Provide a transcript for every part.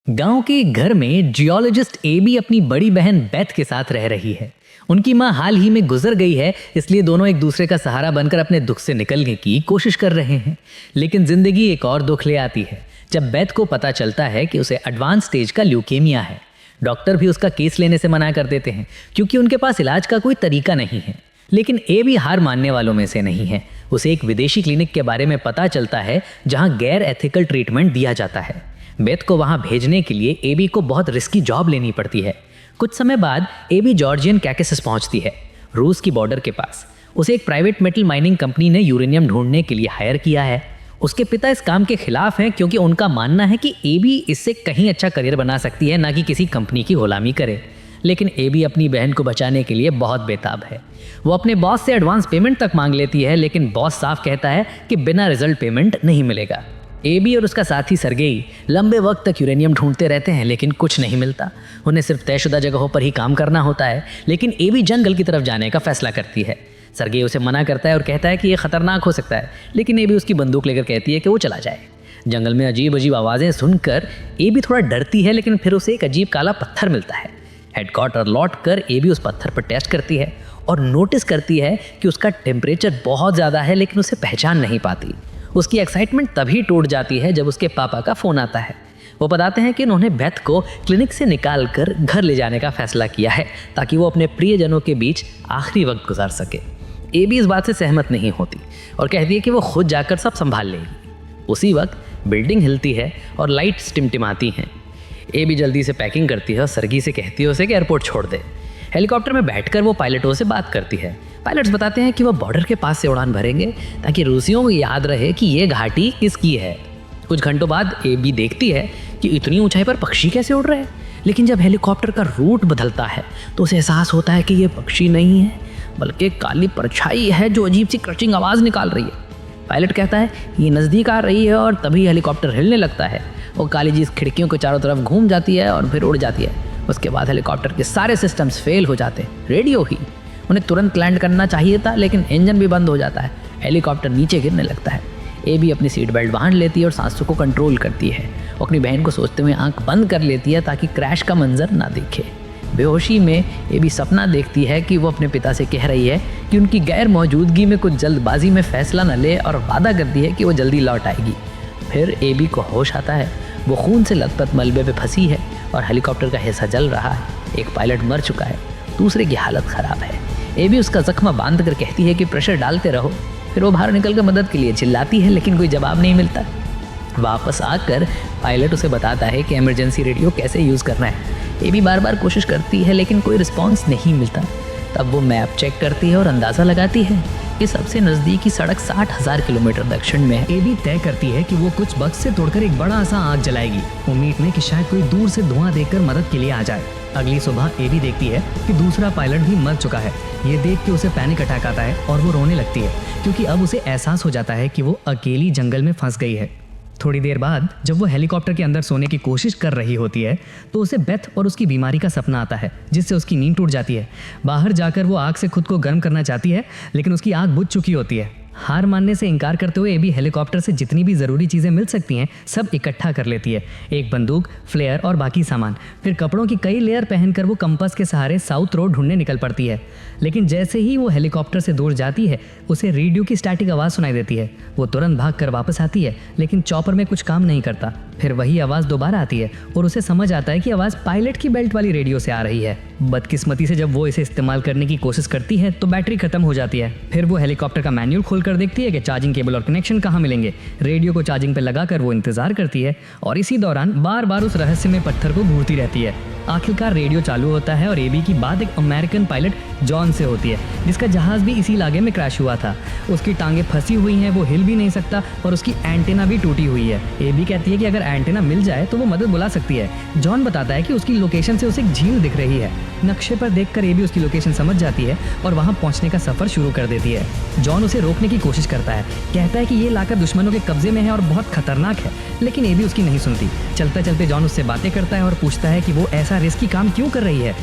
गांव के एक घर में जियोलॉजिस्ट एबी अपनी बड़ी बहन बेथ के साथ रह रही है। उनकी मां हाल ही में गुजर गई है, इसलिए दोनों एक दूसरे का सहारा बनकर अपने दुख से निकलने की कोशिश कर रहे हैं। लेकिन जिंदगी एक और दुख ले आती है जब बेथ को पता चलता है कि उसे एडवांस स्टेज का ल्यूकेमिया है। डॉक्टर भी उसका केस लेने से मना कर देते हैं क्योंकि उनके पास इलाज का कोई तरीका नहीं है। लेकिन एबी हार मानने वालों में से नहीं है। उसे एक विदेशी क्लिनिक के बारे में पता चलता है जहां गैर एथिकल ट्रीटमेंट दिया जाता है। बेथ को वहां भेजने के लिए एबी को बहुत रिस्की जॉब लेनी पड़ती है। कुछ समय बाद एबी जॉर्जियन कैकेसस पहुंचती है, रूस की बॉर्डर के पास। उसे एक प्राइवेट मेटल माइनिंग कंपनी ने यूरेनियम ढूंढने के लिए हायर किया है। उसके पिता इस काम के खिलाफ हैं क्योंकि उनका मानना है कि एबी इससे कहीं अच्छा करियर बना सकती है, ना कि किसी कंपनी की गुलामी करे। लेकिन एबी अपनी बहन को बचाने के लिए बहुत बेताब है। वो अपने बॉस से एडवांस पेमेंट तक मांग लेती है, लेकिन बॉस साफ कहता है कि बिना रिजल्ट पेमेंट नहीं मिलेगा। एबी और उसका साथी सरगेई लंबे वक्त तक यूरेनियम ढूंढते रहते हैं, लेकिन कुछ नहीं मिलता। उन्हें सिर्फ तयशुदा जगहों पर ही काम करना होता है। लेकिन एबी जंगल की तरफ जाने का फैसला करती है। सरगेई उसे मना करता है और कहता है कि यह खतरनाक हो सकता है, लेकिन एबी उसकी बंदूक लेकर कहती है कि वो चला जाए। जंगल में अजीब अजीब आवाज़ें सुनकर एबी थोड़ा डरती है, लेकिन फिर उसे एक अजीब काला पत्थर मिलता है। हेडक्वार्टर लौट कर एबी उस पत्थर पर टेस्ट करती है और नोटिस करती है कि उसका टेम्परेचर बहुत ज़्यादा है, लेकिन उसे पहचान नहीं पाती। उसकी एक्साइटमेंट तभी टूट जाती है जब उसके पापा का फ़ोन आता है। वो बताते हैं कि उन्होंने बेथ को क्लिनिक से निकाल कर घर ले जाने का फैसला किया है ताकि वो अपने प्रियजनों के बीच आखिरी वक्त गुजार सके। एबी इस बात से सहमत नहीं होती और कहती है कि वो खुद जाकर सब संभाल लेगी। उसी वक्त बिल्डिंग हिलती है और लाइट्स टिमटिमाती हैं। एबी जल्दी से पैकिंग करती है और सरगी से कहती है उसे कि एयरपोर्ट छोड़ दे। हेलीकॉप्टर में बैठकर वो पायलटों से बात करती है। पायलट्स बताते हैं कि वो बॉर्डर के पास से उड़ान भरेंगे ताकि रूसियों को याद रहे कि ये घाटी किसकी है। कुछ घंटों बाद एबी देखती है कि इतनी ऊंचाई पर पक्षी कैसे उड़ रहे हैं। लेकिन जब हेलीकॉप्टर का रूट बदलता है तो उसे एहसास होता है कि ये पक्षी नहीं है, बल्कि काली परछाई है जो अजीब सी क्रचिंग आवाज़ निकाल रही है। पायलट कहता है ये नज़दीक आ रही है और तभी हेलीकॉप्टर हिलने लगता है। वो काली चीज़ खिड़कियों के चारों तरफ घूम जाती है और फिर उड़ जाती है। उसके बाद हेलीकॉप्टर के सारे सिस्टम्स फेल हो जाते हैं, रेडियो ही। उन्हें तुरंत लैंड करना चाहिए था, लेकिन इंजन भी बंद हो जाता है। हेलीकॉप्टर नीचे गिरने लगता है। एबी अपनी सीट बेल्ट बांध लेती है और सांसों को कंट्रोल करती है। वो अपनी बहन को सोचते हुए आंख बंद कर लेती है ताकि क्रैश का मंजर ना दिखे। बेहोशी में एबी सपना देखती है कि वो अपने पिता से कह रही है कि उनकी गैर मौजूदगी में कुछ जल्दबाजी में फैसला न ले और वादा करती है कि वो जल्दी लौट आएगी। फिर एबी को होश आता है। वो खून से लथपथ मलबे पे फंसी है और हेलीकॉप्टर का हिस्सा जल रहा है। एक पायलट मर चुका है, दूसरे की हालत ख़राब है। एबी उसका जख्म बांध कर कहती है कि प्रेशर डालते रहो। फिर वो बाहर निकल कर मदद के लिए चिल्लाती है, लेकिन कोई जवाब नहीं मिलता। वापस आकर पायलट उसे बताता है कि इमरजेंसी रेडियो कैसे यूज़ करना है। एबी बार बार कोशिश करती है, लेकिन कोई रिस्पॉन्स नहीं मिलता। तब वो मैप चेक करती है और अंदाज़ा लगाती है कि सबसे नज़दीकी सड़क 60,000 किलोमीटर दक्षिण में है। एबी तय करती है कि वो कुछ बक्स से तोड़कर एक बड़ा सा आग जलाएगी, उम्मीद में कि शायद कोई दूर से धुआं देखकर मदद के लिए आ जाए। अगली सुबह एबी देखती है कि दूसरा पायलट भी मर चुका है। ये देख के उसे पैनिक अटैक आता है और वो रोने लगती है क्योंकि अब उसे एहसास हो जाता है कि वो अकेली जंगल में फंस गई है। थोड़ी देर बाद जब वो हेलीकॉप्टर के अंदर सोने की कोशिश कर रही होती है तो उसे बेथ और उसकी बीमारी का सपना आता है, जिससे उसकी नींद टूट जाती है। बाहर जाकर वो आग से खुद को गर्म करना चाहती है, लेकिन उसकी आग बुझ चुकी होती है। हार मानने से इनकार करते हुए एबी हेलीकॉप्टर से जितनी भी ज़रूरी चीज़ें मिल सकती हैं सब इकट्ठा कर लेती है। एक बंदूक, फ्लेयर और बाकी सामान। फिर कपड़ों की कई लेयर पहनकर वो कंपास के सहारे साउथ रोड ढूंढने निकल पड़ती है। लेकिन जैसे ही वो हेलीकॉप्टर से दूर जाती है उसे रेडियो की स्टैटिक आवाज़ सुनाई देती है। वो तुरंत भाग कर वापस आती है, लेकिन चॉपर में कुछ काम नहीं करता। फिर वही आवाज़ दोबारा आती है और उसे समझ आता है कि आवाज़ पायलट की बेल्ट वाली रेडियो से आ रही है। बदकिस्मती से जब वो इसे इस्तेमाल करने की कोशिश करती है तो बैटरी खत्म हो जाती है। फिर वो हेलीकॉप्टर का मैनुअल खोलकर देखती है कि चार्जिंग केबल और कनेक्शन कहाँ मिलेंगे। रेडियो को चार्जिंग पर लगाकर वो इंतजार करती है और इसी दौरान बार बार उस रहस्यमय पत्थर को घूरती रहती है। आखिरकार रेडियो चालू होता है और एबी की बात एक अमेरिकन पायलट जॉन से होती है, जिसका जहाज भी इसी इलाके में क्रैश हुआ था। उसकी टांगें फंसी हुई हैं, वो हिल भी नहीं सकता और उसकी एंटेना भी टूटी हुई है। एबी कहती है कि अगर एंटेना मिल जाए तो वो मदद बुला सकती है। जॉन बताता है कि उसकी लोकेशन से उसे एक झील दिख रही है। नक्शे पर देखकर एबी उसकी लोकेशन समझ जाती है और वहां पहुंचने का सफर शुरू कर देती है। जॉन उसे रोकने की कोशिश करता है, कहता है कि ये इलाका दुश्मनों के कब्जे में है और बहुत खतरनाक है, लेकिन एबी उसकी नहीं सुनती। चलते चलते जॉन उससे बातें करता है और पूछता है कि वो ऐसा रिस्की काम क्यों कर रही है।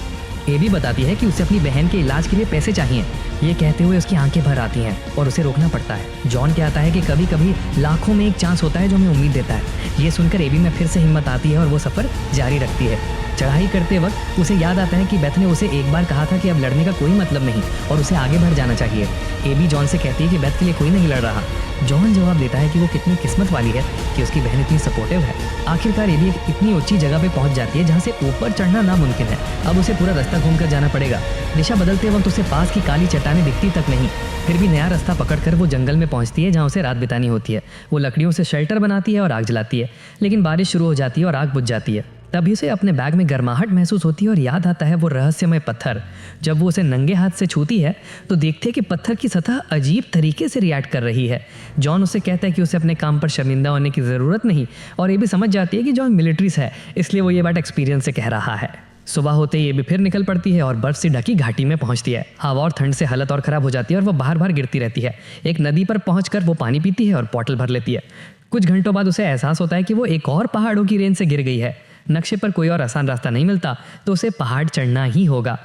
एबी बताती है कि उसे अपनी बहन के इलाज के लिए पैसे चाहिए। ये कहते हुए उसकी आंखें भर आती हैं और उसे रोकना पड़ता है। जॉन कहता है कि कभी कभी लाखों में एक चांस होता है जो हमें उम्मीद देता है। ये सुनकर एबी में फिर से हिम्मत आती है और वो सफ़र जारी रखती है। चढ़ाई करते वक्त उसे याद आता है कि बेथ ने उसे एक बार कहा था कि अब लड़ने का कोई मतलब नहीं और उसे आगे बढ़ जाना चाहिए। एबी जॉन से कहती है कि बेथ के लिए कोई नहीं लड़ रहा। जॉन जवाब देता है कि वो कितनी किस्मत वाली है कि उसकी बहन इतनी सपोर्टिव है। आखिरकार एबी एक इतनी ऊंची जगह पे पहुंच जाती है जहां से ऊपर चढ़ना नामुमकिन है। अब उसे पूरा रास्ता घूमकर जाना पड़ेगा। दिशा बदलते वक्त उसे पास की काली चट्टानें दिखती तक नहीं। फिर भी नया रास्ता पकड़कर वो जंगल में पहुंचती है जहां उसे रात बितानी होती है। वो लकड़ियों से शेल्टर बनाती है और आग जलाती है, लेकिन बारिश शुरू हो जाती है और आग बुझ जाती है। तभी उसे अपने बैग में गर्माहट महसूस होती है और याद आता है वो रहस्यमय पत्थर। जब वो उसे नंगे हाथ से छूती है तो देखती है कि पत्थर की सतह अजीब तरीके से रिएक्ट कर रही है। जॉन उसे कहता है कि उसे अपने काम पर शर्मिंदा होने की ज़रूरत नहीं और ये भी समझ जाती है कि जॉन मिलिट्री से है, इसलिए वो ये बात एक्सपीरियंस से कह रहा है। सुबह होते ही ये भी फिर निकल पड़ती है और बर्फ से ढकी घाटी में पहुंचती है। हवा और ठंड से हालत और ख़राब हो जाती है और वो बाहर बाहर गिरती रहती है। एक नदी पर पहुंचकर वो पानी पीती है और बॉटल भर लेती है। कुछ घंटों बाद उसे एहसास होता है कि वो एक और पहाड़ों की रेंज से गिर गई है। नक्शे पर कोई और आसान रास्ता नहीं मिलता तो उसे पहाड़ चढ़ना ही होगा।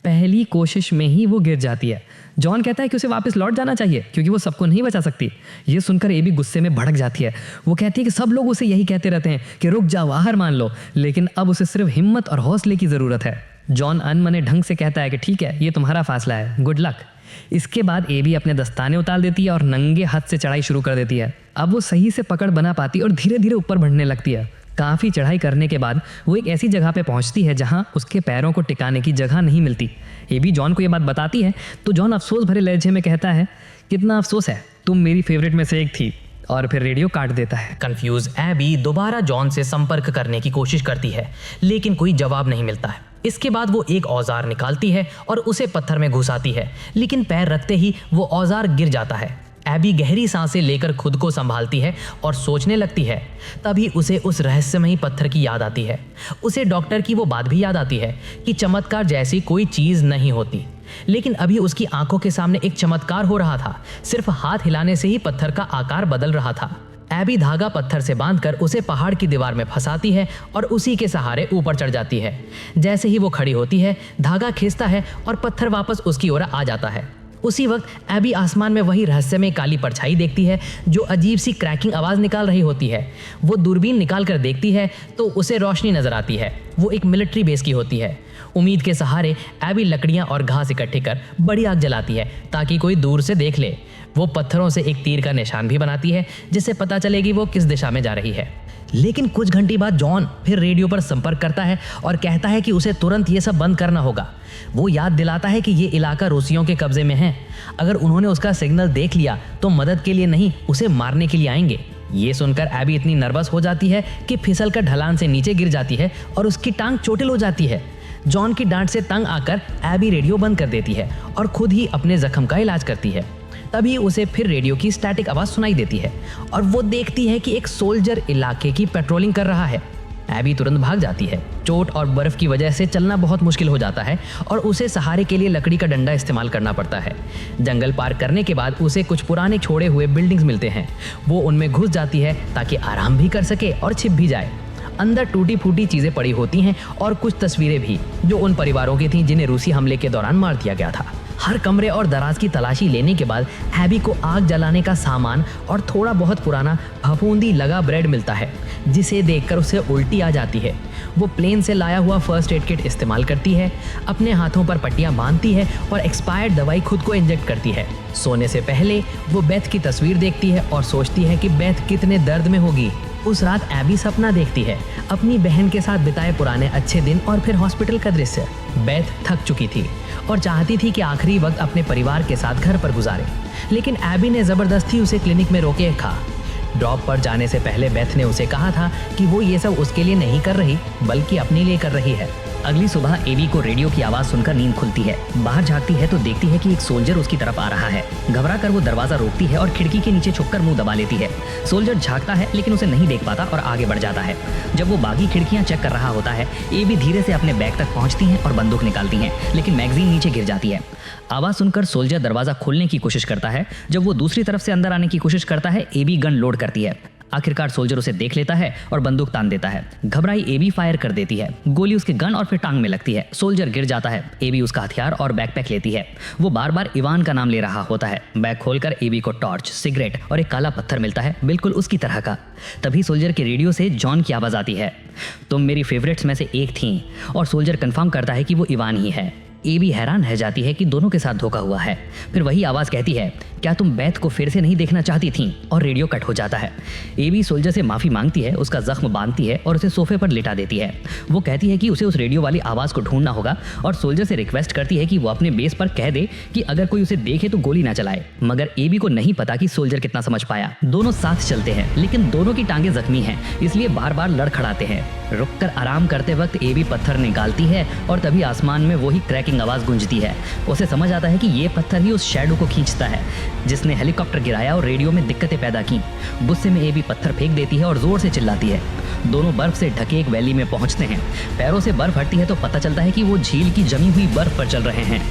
पहली कोशिश में ही वो गिर जाती है। जॉन कहता है कि उसे वापस लौट जाना चाहिए क्योंकि वो सबको नहीं बचा सकती। ये सुनकर एबी गुस्से में भड़क जाती है। वो कहती है कि सब लोग उसे यही कहते रहते हैं कि रुक जाओ, हार मान लो, लेकिन अब उसे सिर्फ हिम्मत और हौसले की ज़रूरत है। जॉन अनमने ढंग से कहता है कि ठीक है, ये तुम्हारा फैसला है, गुड लक। इसके बाद एबी अपने दस्ताने उतार देती है और नंगे हाथ से चढ़ाई शुरू कर देती है। अब वो सही से पकड़ बना पाती और धीरे धीरे ऊपर बढ़ने लगती है। काफ़ी चढ़ाई करने के बाद वो एक ऐसी जगह पे पहुंचती है जहां उसके पैरों को टिकाने की जगह नहीं मिलती। एबी जॉन को ये बात बताती है तो जॉन अफसोस भरे लहजे में कहता है, कितना अफसोस है, तुम मेरी फेवरेट में से एक थी, और फिर रेडियो काट देता है। कंफ्यूज एबी दोबारा जॉन से संपर्क करने की कोशिश करती है, लेकिन कोई जवाब नहीं मिलता है। इसके बाद वो एक औजार निकालती है और उसे पत्थर में घुसाती है, लेकिन पैर रखते ही वो औजार गिर जाता है। एबी गहरी सांसें लेकर खुद को संभालती है और सोचने लगती है। तभी उसे उस रहस्यमयी पत्थर की याद आती है। उसे डॉक्टर की वो बात भी याद आती है कि चमत्कार जैसी कोई चीज़ नहीं होती। लेकिन अभी उसकी आंखों के सामने एक चमत्कार हो रहा था। सिर्फ हाथ हिलाने से ही पत्थर का आकार बदल रहा था। एबी धागा पत्थर से बांधकर उसे पहाड़ की दीवार में फंसाती है और उसी के सहारे ऊपर चढ़ जाती है। जैसे ही वो खड़ी होती है, धागा खींचता है और पत्थर वापस उसकी ओर आ जाता है। उसी वक्त एबी आसमान में वही रहस्यमय काली परछाई देखती है जो अजीब सी क्रैकिंग आवाज़ निकाल रही होती है। वो दूरबीन निकाल कर देखती है तो उसे रोशनी नजर आती है। वो एक मिलिट्री बेस की होती है। उम्मीद के सहारे एबी लकड़ियां और घास इकट्ठी कर बड़ी आग जलाती है ताकि कोई दूर से देख ले। वो पत्थरों से एक तीर का निशान भी बनाती है जिससे पता चलेगी वो किस दिशा में जा रही है। लेकिन कुछ घंटे बाद जॉन फिर रेडियो पर संपर्क करता है और कहता है कि उसे तुरंत ये सब बंद करना होगा। वो याद दिलाता है कि ये इलाका रूसियों के कब्जे में है। अगर उन्होंने उसका सिग्नल देख लिया तो मदद के लिए नहीं, उसे मारने के लिए आएंगे। ये सुनकर एबी इतनी नर्वस हो जाती है कि फिसल कर ढलान से नीचे गिर जाती है और उसकी टांग चोटिल हो जाती है। जॉन की डांट से तंग आकर एबी रेडियो बंद कर देती है और खुद ही अपने जख्म का इलाज करती है। तभी उसे फिर रेडियो की स्टैटिक आवाज़ सुनाई देती है और वो देखती है कि एक सोल्जर इलाके की पेट्रोलिंग कर रहा है। एबी तुरंत भाग जाती है। चोट और बर्फ की वजह से चलना बहुत मुश्किल हो जाता है और उसे सहारे के लिए लकड़ी का डंडा इस्तेमाल करना पड़ता है। जंगल पार करने के बाद उसे कुछ पुराने छोड़े हुए बिल्डिंग्स मिलते हैं। वो उनमें घुस जाती है ताकि आराम भी कर सके और छिप भी जाए। अंदर टूटी फूटी चीज़ें पड़ी होती हैं और कुछ तस्वीरें भी जो उन परिवारों की थीं जिन्हें रूसी हमले के दौरान मार दिया गया था। हर कमरे और दराज की तलाशी लेने के बाद एबी को आग जलाने का सामान और थोड़ा बहुत पुराना फफूंदी लगा ब्रेड मिलता है जिसे देखकर उसे उल्टी आ जाती है। वो प्लेन से लाया हुआ फर्स्ट एड किट इस्तेमाल करती है, अपने हाथों पर पट्टियां बांधती है और एक्सपायर्ड दवाई खुद को इंजेक्ट करती है। सोने से पहले वो बेथ की तस्वीर देखती है और सोचती है कि बेथ कितने दर्द में होगी। उस रात एबी सपना देखती है, अपनी बहन के साथ बिताए पुराने अच्छे दिन और फिर हॉस्पिटल का दृश्य। बेथ थक चुकी थी और चाहती थी कि आखिरी वक्त अपने परिवार के साथ घर पर गुजारे, लेकिन एबी ने ज़बरदस्ती उसे क्लिनिक में रोके रखा। ड्रॉप पर जाने से पहले बेथ ने उसे कहा था कि वो ये सब उसके लिए नहीं कर रही बल्कि अपने लिए कर रही है। अगली सुबह एबी को रेडियो की आवाज़ सुनकर नींद खुलती है। बाहर झांकती है तो देखती है कि एक सोल्जर उसकी तरफ आ रहा है। घबरा कर वो दरवाज़ा रोकती है और खिड़की के नीचे छुपकर मुंह दबा लेती है। सोल्जर झांकता है लेकिन उसे नहीं देख पाता और आगे बढ़ जाता है। जब वो बागी खिड़कियां चेक कर रहा होता है, एबी धीरे से अपने बैग तक पहुंचती हैं और बंदूक निकालती हैं, लेकिन मैगजीन नीचे गिर जाती है। आवाज़ सुनकर सोल्जर दरवाज़ा खोलने की कोशिश करता है। जब वो दूसरी तरफ से अंदर आने की कोशिश करता है, एबी गन लोड करती है। आखिरकार सोल्जर उसे देख लेता है और बंदूक तान देता है। घबराई एबी फायर कर देती है। गोली उसके गन और फिर टांग में लगती है। सोल्जर गिर जाता है। एबी उसका हथियार और बैकपैक लेती है। वो बार बार इवान का नाम ले रहा होता है। बैग खोलकर एबी को टॉर्च, सिगरेट और एक काला पत्थर मिलता है, बिल्कुल उसकी तरह का। तभी सोल्जर के रेडियो से जॉन की आवाज आती है, तुम मेरी फेवरेट्स में से एक थी। और सोल्जर कंफर्म करता है कि वो इवान ही है। एबी हैरान रह जाती है कि दोनों के साथ धोखा हुआ है। फिर वही आवाज कहती है, क्या तुम बैथ को फिर से नहीं देखना चाहती थी? और रेडियो कट हो जाता है। एबी सोल्जर से माफी मांगती है, उसका जख्म बांधती है और उसे सोफे पर लिटा देती है। वो कहती है कि उसे उस रेडियो वाली आवाज को ढूंढना होगा और सोल्जर से रिक्वेस्ट करती है कि वो अपने बेस पर कह दे कि अगर कोई उसे देखे तो गोली ना चलाए। मगर एबी को नहीं पता कि सोल्जर कितना समझ पाया। दोनों साथ चलते हैं, लेकिन दोनों की टांगे जख्मी हैं, इसलिए बार बार लड़खड़ाते हैं। रुककर आराम करते वक्त एबी पत्थर निकालती है और तभी आसमान में वही क्रैकिंग आवाज गूंजती है। उसे समझ आता है कि ये पत्थर ही उस शैडो को खींचता है जिसने हेलीकॉप्टर गिराया और रेडियो में दिक्कतें पैदा की। गुस्से में एबी पत्थर फेंक देती है और जोर से चिल्लाती है। दोनों बर्फ से ढके एक वैली में पहुंचते हैं। पैरों से बर्फ हटती है तो पता चलता है कि वो झील की जमी हुई बर्फ पर चल रहे हैं।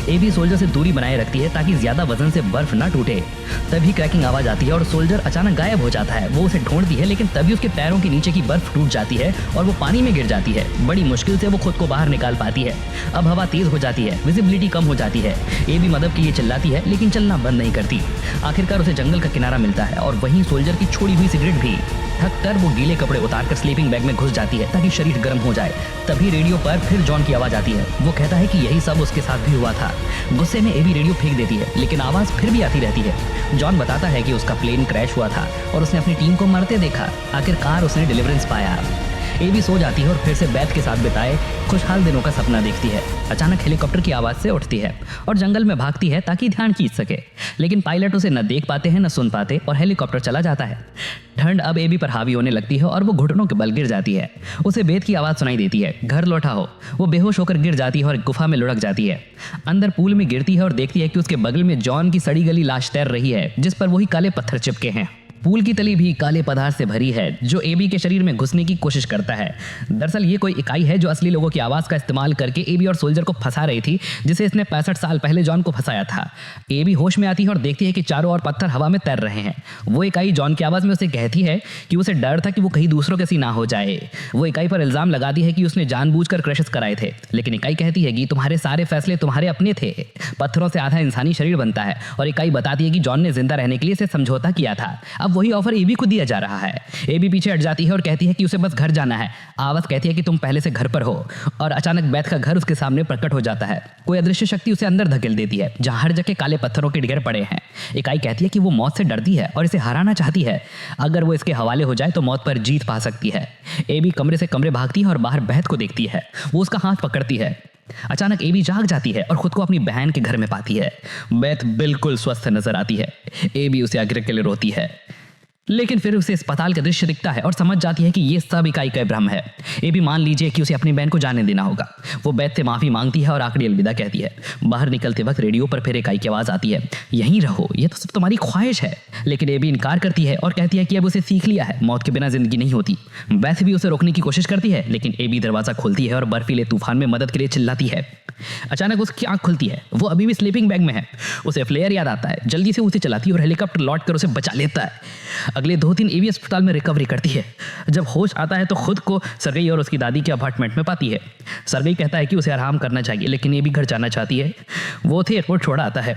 एबी सोल्जर से दूरी बनाए रखती है ताकि ज्यादा वजन से बर्फ ना टूटे। तभी क्रैकिंग आवाज आती है और सोल्जर अचानक गायब हो जाता है। वो उसे ढूंढती है, लेकिन तभी उसके पैरों के नीचे की बर्फ टूट जाती है और वो पानी में गिर जाती है। बड़ी मुश्किल से वो खुद को बाहर निकाल पाती है। अब हवा तेज हो जाती है, विजिबिलिटी कम हो जाती है। एबी मदद के लिए चिल्लाती है, लेकिन चलना बंद नहीं करती। आखिरकार उसे जंगल का किनारा मिलता है और वहीं सोल्जर की छोड़ी हुई सिगरेट भी। थक कर वो गीले कपड़े उतारकर स्लीपिंग बैग में घुस जाती है ताकि शरीर गर्म हो जाए। तभी रेडियो पर फिर जॉन की आवाज आती है। वो कहता है कि यही सब उसके साथ भी हुआ था। गुस्से में एबी रेडियो फेंक देती है, लेकिन आवाज फिर भी आती रहती है। जॉन बताता है कि उसका प्लेन क्रैश हुआ था और उसने अपनी टीम को मरते देखा। आखिरकार उसने डिलीवरेंस पाया। एबी सो जाती है और फिर से बैथ के साथ बिताए खुशहाल दिनों का सपना देखती है। अचानक हेलीकॉप्टर की आवाज से उठती है और जंगल में भागती है ताकि ध्यान खींच सके, लेकिन पायलट उसे न देख पाते हैं न सुन पाते और हेलीकॉप्टर चला जाता है। ठंड अब एबी पर हावी होने लगती है और वो घुटनों के बल गिर जाती है। उसे बेत की आवाज सुनाई देती है, घर लौटा हो। वो बेहोश होकर गिर जाती है और एक गुफा में लुढ़क जाती है। अंदर पूल में गिरती है और देखती है कि उसके बगल में जॉन की सड़ी गली लाश तैर रही है, जिस पर वही काले पत्थर चिपके हैं। पूल की तली भी काले पदार्थ से भरी है जो एबी के शरीर में घुसने की कोशिश करता है। दरअसल ये कोई इकाई है जो असली लोगों की आवाज का इस्तेमाल करके एबी और सोल्जर को फंसा रही थी, जिसे इसने 65 साल पहले जॉन को फंसाया था। एबी होश में आती है और देखती है कि चारों ओर पत्थर हवा में तैर रहे हैं। वो इकाई जॉन की आवाज में उसे कहती है कि उसे डर था कि वो कहीं दूसरों के सी ना हो जाए। वो इकाई पर इल्जाम लगाती है कि उसने जानबूझकर क्रैशेस कराए थे, लेकिन इकाई कहती है कि तुम्हारे सारे फैसले तुम्हारे अपने थे। पत्थरों से आधा इंसानी शरीर बनता है और इकाई बताती है कि जॉन ने जिंदा रहने के लिए इसे समझौता किया था। अब वही ऑफर एबी को दिया जा रहा है। एबी पीछे हट जाती है और कहती है कि उसे बस घर जाना है। आवाज कहती है कि तुम पहले से घर पर हो और अचानक बैथ का घर उसके सामने प्रकट हो जाता है। कोई अदृश्य शक्ति उसे अंदर धकेल देती है जहां हर जगह काले पत्थरों के ढेर पड़े हैं। इकाई कहती है कि वो मौत से डरती है और इसे हराना चाहती है। अगर वो इसके हवाले हो जाए तो मौत पर जीत पा सकती है। एबी कमरे से कमरे भागती है और बाहर बैथ को देखती है। वो उसका हाथ पकड़ती है। अचानक एबी जाग जाती है और खुद को अपनी बहन के घर में पाती है। बैथ बिल्कुल स्वस्थ नजर आती है। एबी उसे आगे के लिए रोती है, लेकिन फिर उसे अस्पताल का दृश्य दिखता है और समझ जाती है कि ये सब इकाई का भ्रम है। एबी मान लीजिए कि उसे अपनी बहन को जाने देना होगा। वो बैथ से माफी मांगती है और आखिरी अलविदा कहती है। बाहर निकलते वक्त रेडियो पर फिर इकाई की आवाज आती है, यहीं रहो, ये तो सब तुम्हारी ख्वाहिश है। लेकिन एबी इनकार करती है और कहती है कि अब उसे सीख लिया है, मौत के बिना जिंदगी नहीं होती। बैथ भी उसे रोकने की कोशिश करती है, लेकिन एबी दरवाजा खोलती है और बर्फीले तूफान में मदद के लिए चिल्लाती है। अचानक उसकी आंख खुलती है। वो अभी भी स्लीपिंग बैग में है। उसे फ्लेयर याद आता है। जल्दी से उसे चलाती है और हेलीकॉप्टर लौट कर उसे बचा लेता है। अगले 2-3 एबी अस्पताल में रिकवरी करती है। जब होश आता है तो खुद को सरगई और उसकी दादी के अपार्टमेंट में पाती है। सरगई कहता है कि उसे आराम करना चाहिए, लेकिन एबी घर जाना चाहती है। वो थे एयरपोर्ट छोड़ा आता है।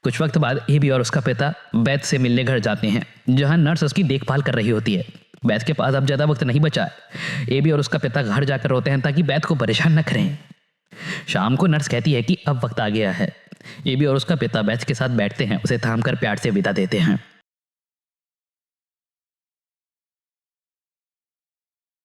कुछ वक्त बाद एबी और उसका पिता बैथ से मिलने घर जाते हैं, जहां नर्स उसकी देखभाल कर रही होती है। बैथ के पास अब ज्यादा वक्त नहीं बचा है। एबी और उसका पिता घर जाकर रोते हैं ताकि बैथ को परेशान न करें। शाम को नर्स कहती है कि अब वक्त आ गया है। एबी और उसका पिता बैथ के साथ बैठते हैं, उसे थाम कर प्यार से विदा देते हैं।